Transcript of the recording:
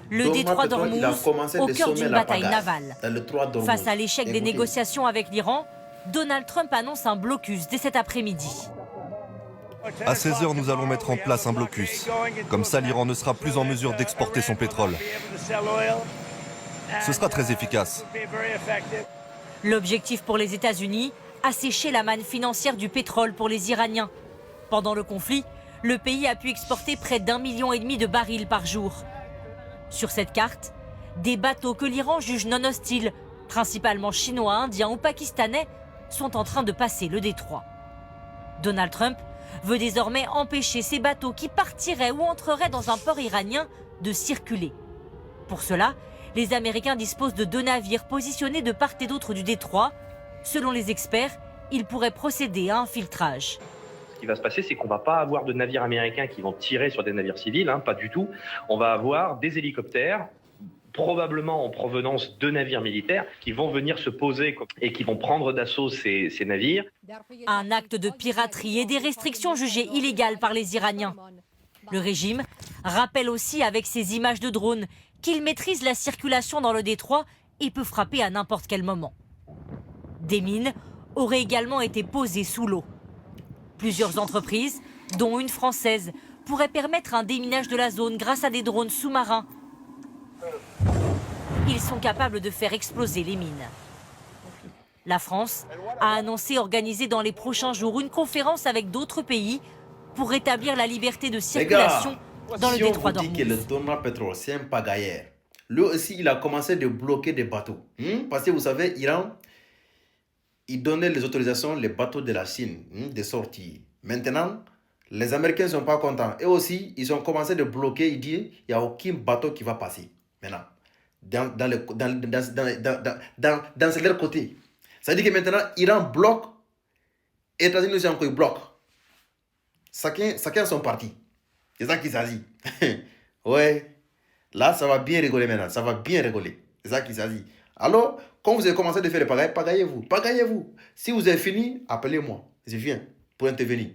Le détroit d'Ormuz, au cœur d'une bataille navale. Face à l'échec des négociations avec l'Iran, Donald Trump annonce un blocus dès cet après-midi. À 16 h, nous allons mettre en place un blocus. Comme ça, l'Iran ne sera plus en mesure d'exporter son pétrole. Ce sera très efficace. L'objectif pour les États-Unis, assécher la manne financière du pétrole pour les Iraniens. Pendant le conflit, le pays a pu exporter près d'1,5 million de barils par jour. Sur cette carte, des bateaux que l'Iran juge non hostiles, principalement chinois, indiens ou pakistanais, sont en train de passer le détroit. Donald Trump veut désormais empêcher ces bateaux qui partiraient ou entreraient dans un port iranien de circuler. Pour cela, les Américains disposent de 2 navires positionnés de part et d'autre du détroit. Selon les experts, ils pourraient procéder à un filtrage. Ce qui va se passer, c'est qu'on ne va pas avoir de navires américains qui vont tirer sur des navires civils, pas du tout. On va avoir des hélicoptères, probablement en provenance de navires militaires, qui vont venir se poser et qui vont prendre d'assaut ces navires. Un acte de piraterie et des restrictions jugées illégales par les Iraniens. Le régime rappelle aussi avec ces images de drones qu'il maîtrise la circulation dans le détroit et peut frapper à n'importe quel moment. Des mines auraient également été posées sous l'eau. Plusieurs entreprises, dont une française, pourraient permettre un déminage de la zone grâce à des drones sous-marins. Ils sont capables de faire exploser les mines. La France a annoncé organiser dans les prochains jours une conférence avec d'autres pays pour rétablir la liberté de circulation dans le détroit d'Ormuz. Que le Donald Pétrole, c'est un pagailleur. Lui aussi, il a commencé de bloquer des bateaux. Parce que vous savez, Iran, il donnait les autorisations, les bateaux de la Chine, de sortir. Maintenant, les Américains ne sont pas contents. Et aussi, ils ont commencé de bloquer. Ils disent qu'il n'y a aucun bateau qui va passer. Maintenant, dans leur côté. Ça veut dire que maintenant, Iran bloque, États-Unis aussi encore bloquent. Chacun son parti. C'est ça qu'il s'agit. Ouais. Là, ça va bien rigoler maintenant. Ça va bien rigoler. C'est ça qu'il s'agit. Alors, quand vous avez commencé à faire les pagailles, pagaillez-vous. Pagaillez-vous. Si vous avez fini, appelez-moi. Je viens pour intervenir.